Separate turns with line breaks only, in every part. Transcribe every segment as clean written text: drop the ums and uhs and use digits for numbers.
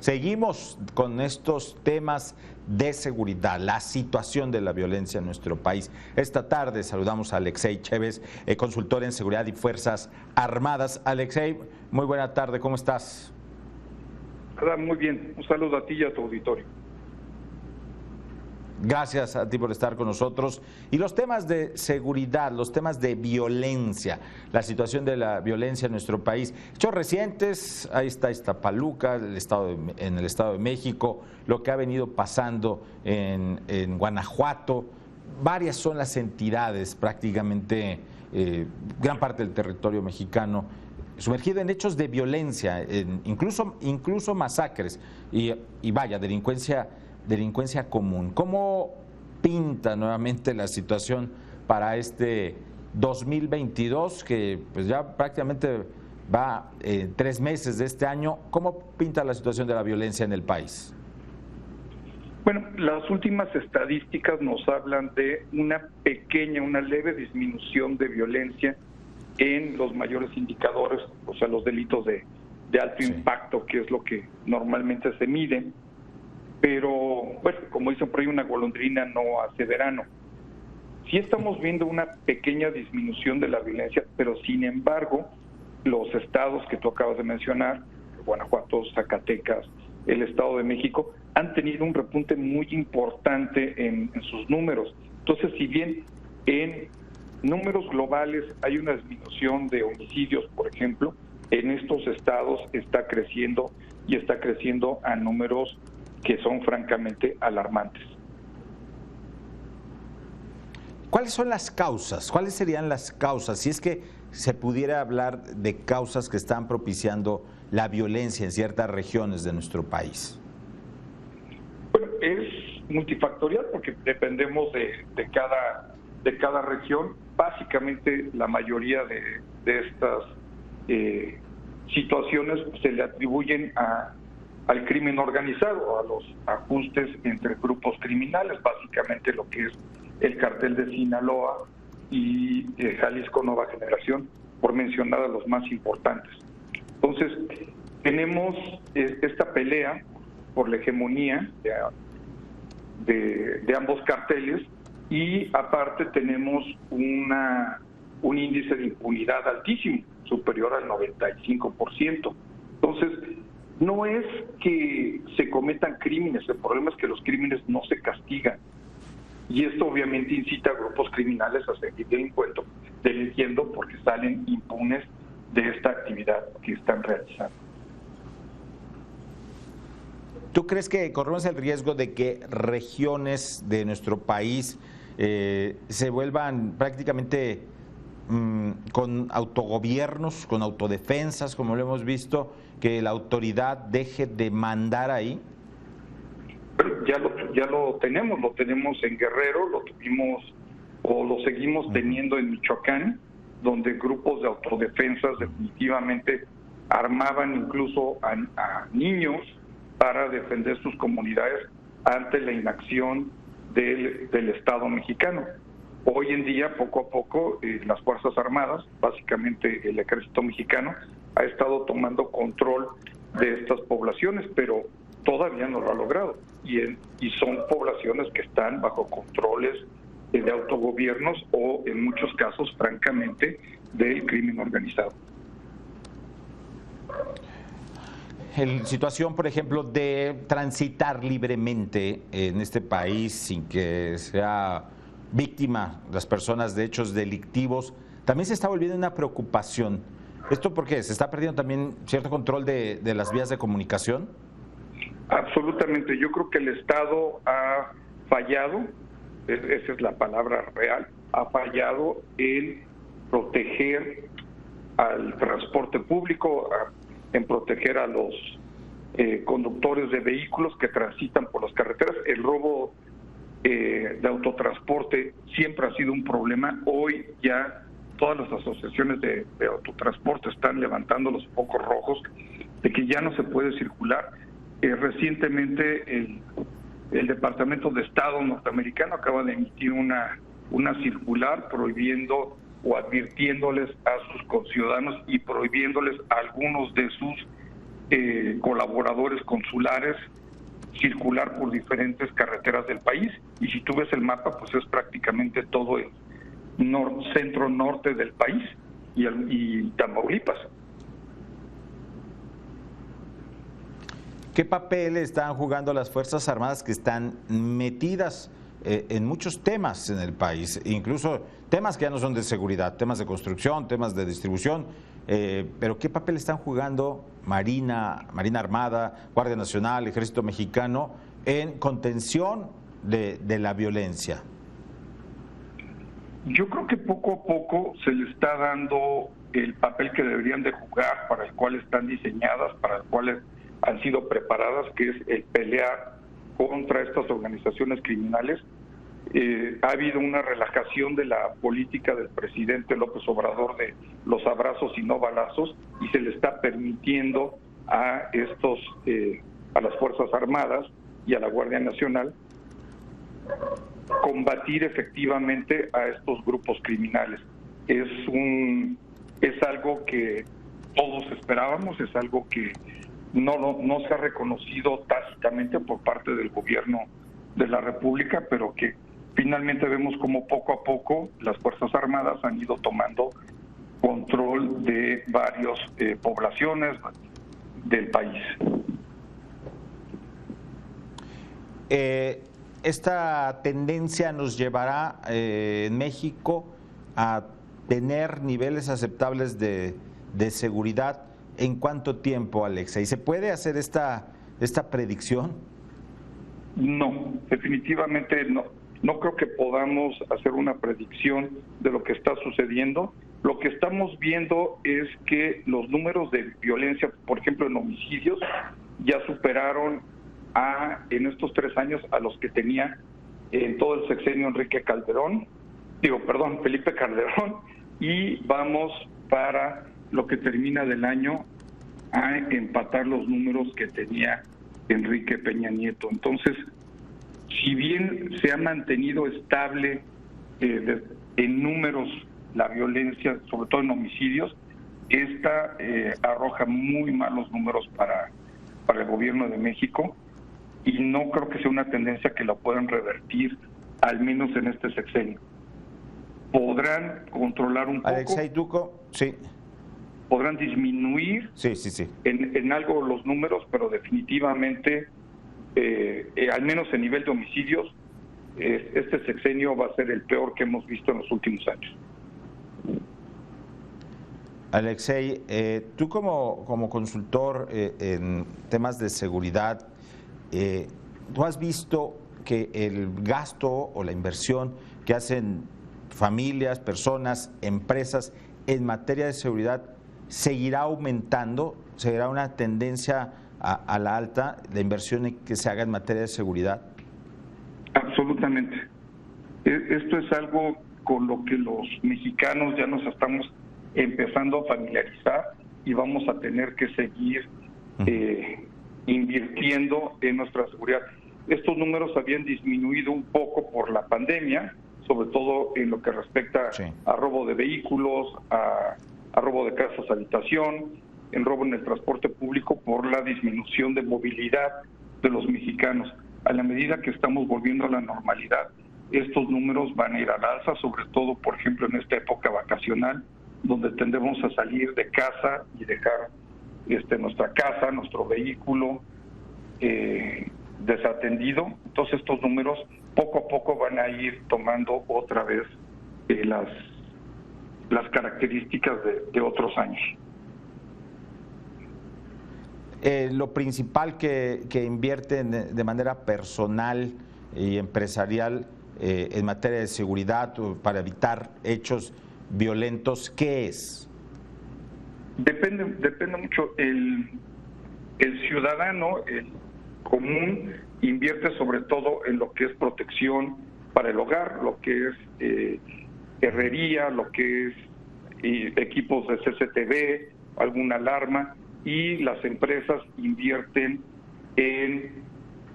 Seguimos con estos temas de seguridad, la situación de la violencia en nuestro país. Esta tarde saludamos a Alexei Chévez, consultor en seguridad y Fuerzas Armadas. Alexei, muy buena tarde, ¿cómo estás?
Muy bien, un saludo a ti y a tu auditorio.
Gracias a ti por estar con nosotros. Y los temas de seguridad, los temas de violencia, la situación de la violencia en nuestro país. Hechos recientes, ahí está Iztapaluca, en el Estado de México, lo que ha venido pasando en Guanajuato. Varias son las entidades, prácticamente gran parte del territorio mexicano, sumergido en hechos de violencia, incluso masacres y vaya, delincuencia común. ¿Cómo pinta nuevamente la situación para este 2022, que pues ya prácticamente va 3 meses de este año? ¿Cómo pinta la situación de la violencia en el país?
Bueno, las últimas estadísticas nos hablan de una leve disminución de violencia en los mayores indicadores, o sea, los delitos de alto impacto, que es lo que normalmente se mide. Pero, bueno, como dicen por ahí, una golondrina no hace verano. Sí estamos viendo una pequeña disminución de la violencia, pero sin embargo, los estados que tú acabas de mencionar, Guanajuato, Zacatecas, el Estado de México, han tenido un repunte muy importante en sus números. Entonces, si bien en números globales hay una disminución de homicidios, por ejemplo, en estos estados está creciendo a números que son francamente alarmantes.
¿Cuáles son las causas? ¿Cuáles serían las causas? Si es que se pudiera hablar de causas que están propiciando la violencia en ciertas regiones de nuestro país.
Bueno, es multifactorial porque dependemos de cada región. Básicamente la mayoría de estas situaciones se le atribuyen al crimen organizado, a los ajustes entre grupos criminales, básicamente lo que es el cartel de Sinaloa y Jalisco Nueva Generación, por mencionar a los más importantes. Entonces, tenemos esta pelea por la hegemonía de ambos carteles y aparte tenemos un índice de impunidad altísimo, superior al 95%. Entonces, no es que se cometan crímenes, el problema es que los crímenes no se castigan. Y esto obviamente incita a grupos criminales a seguir delinquiendo porque salen impunes de esta actividad que están realizando.
¿Tú crees que corremos el riesgo de que regiones de nuestro país se vuelvan prácticamente con autogobiernos, con autodefensas, como lo hemos visto, que la autoridad deje de mandar ahí?
Ya lo tenemos en Guerrero, lo tuvimos o lo seguimos teniendo en Michoacán, donde grupos de autodefensas definitivamente armaban incluso a niños para defender sus comunidades ante la inacción del Estado mexicano. Hoy en día, poco a poco, las Fuerzas Armadas, básicamente el Ejército Mexicano, ha estado tomando control de estas poblaciones, pero todavía no lo ha logrado. Y son poblaciones que están bajo controles de autogobiernos o, en muchos casos, francamente, del crimen organizado.
En situación, por ejemplo, de transitar libremente en este país sin que sea víctima las personas de hechos delictivos, también se está volviendo una preocupación. ¿Esto por qué? ¿Se está perdiendo también cierto control de las vías de comunicación?
Absolutamente. Yo creo que el Estado ha fallado, esa es la palabra real, ha fallado en proteger al transporte público, en proteger a los conductores de vehículos que transitan por las carreteras. El robo de autotransporte siempre ha sido un problema. Hoy ya todas las asociaciones de autotransporte están levantando los focos rojos de que ya no se puede circular. Recientemente el Departamento de Estado norteamericano acaba de emitir una circular prohibiendo o advirtiéndoles a sus conciudadanos y prohibiéndoles a algunos de sus colaboradores consulares circular por diferentes carreteras del país, y si tú ves el mapa, pues es prácticamente todo el centro norte del país y Tamaulipas.
¿Qué papel están jugando las Fuerzas Armadas que están metidas en muchos temas en el país, incluso temas que ya no son de seguridad, temas de construcción, temas de distribución, pero qué papel están jugando Marina Armada, Guardia Nacional, Ejército Mexicano en contención de la violencia?
Yo creo que poco a poco se le está dando el papel que deberían de jugar, para el cual están diseñadas, para el cual han sido preparadas, que es el pelear contra estas organizaciones criminales. Ha habido una relajación de la política del presidente López Obrador de los abrazos y no balazos, y se le está permitiendo a las Fuerzas Armadas y a la Guardia Nacional combatir efectivamente a estos grupos criminales. Es algo que todos esperábamos, es algo que no se ha reconocido tácitamente por parte del gobierno de la República, pero que finalmente vemos como poco a poco las Fuerzas Armadas han ido tomando control de varias poblaciones del país.
Esta tendencia nos llevará en México a tener niveles aceptables de seguridad. ¿En cuánto tiempo, Alexa? ¿Y se puede hacer esta predicción?
No, definitivamente no. No creo que podamos hacer una predicción de lo que está sucediendo. Lo que estamos viendo es que los números de violencia, por ejemplo en homicidios, ya superaron en estos 3 años a los que tenía en todo el sexenio Felipe Calderón, y vamos para lo que termina del año a empatar los números que tenía Enrique Peña Nieto. Entonces, si bien se ha mantenido estable en números la violencia, sobre todo en homicidios, esta arroja muy malos números para el gobierno de México, y no creo que sea una tendencia que la puedan revertir, al menos en este sexenio. Podrán controlar un poco.
Alexei Duco, sí.
Podrán disminuir
sí.
En algo los números, pero definitivamente, al menos en nivel de homicidios, este sexenio va a ser el peor que hemos visto en los últimos años.
Alexei, tú como consultor en temas de seguridad, ¿tú has visto que el gasto o la inversión que hacen familias, personas, empresas en materia de seguridad seguirá aumentando? ¿Seguirá una tendencia a la alta la inversión que se haga en materia de seguridad?
Absolutamente. Esto es algo con lo que los mexicanos ya nos estamos empezando a familiarizar, y vamos a tener que seguir invirtiendo en nuestra seguridad. Estos números habían disminuido un poco por la pandemia, sobre todo en lo que respecta a robo de vehículos, a robo de casas habitación, en robo en el transporte público, por la disminución de movilidad de los mexicanos. A la medida que estamos volviendo a la normalidad, estos números van a ir al alza, sobre todo, por ejemplo, en esta época vacacional, donde tendremos a salir de casa y dejar nuestra casa, nuestro vehículo desatendido. Entonces estos números poco a poco van a ir tomando otra vez las características de otros años.
Lo principal que invierten de manera personal y empresarial en materia de seguridad para evitar hechos violentos, ¿qué es?
Depende mucho. El ciudadano, el común, invierte sobre todo en lo que es protección para el hogar, lo que es herrería, lo que es equipos de CCTV, alguna alarma, y las empresas invierten en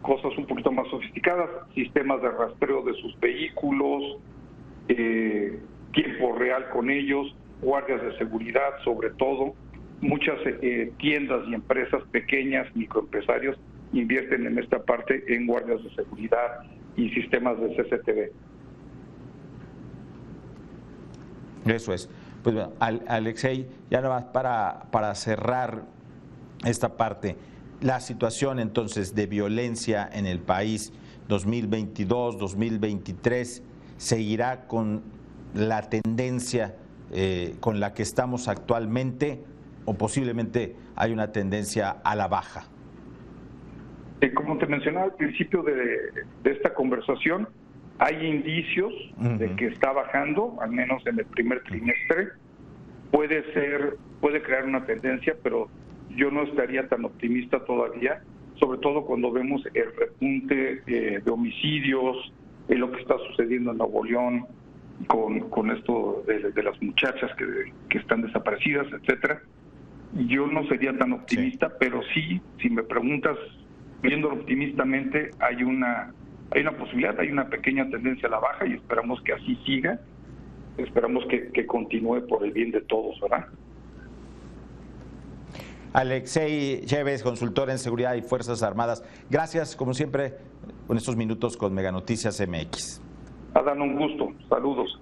cosas un poquito más sofisticadas, sistemas de rastreo de sus vehículos, tiempo real con ellos, guardias de seguridad sobre todo. muchas tiendas y empresas pequeñas, microempresarios, invierten en esta parte en guardias de seguridad y sistemas de CCTV.
Eso es. Pues bueno, Alexei, ya nada más para cerrar esta parte, la situación entonces de violencia en el país 2022, 2023, ¿seguirá con la tendencia con la que estamos actualmente o posiblemente hay una tendencia a la baja?
Como te mencionaba al principio de esta conversación, hay indicios de que está bajando, al menos en el primer trimestre. Puede crear una tendencia, pero yo no estaría tan optimista todavía, sobre todo cuando vemos el repunte de homicidios, lo que está sucediendo en Nuevo León con esto de las muchachas que están desaparecidas, etcétera. Yo no sería tan optimista, pero sí, si me preguntas, viéndolo optimistamente, hay una posibilidad, hay una pequeña tendencia a la baja y esperamos que así siga, esperamos que continúe por el bien de todos, ¿verdad?
Alexei Chévez, consultor en Seguridad y Fuerzas Armadas, gracias como siempre con estos minutos con Mega Noticias MX.
Adán, un gusto, saludos.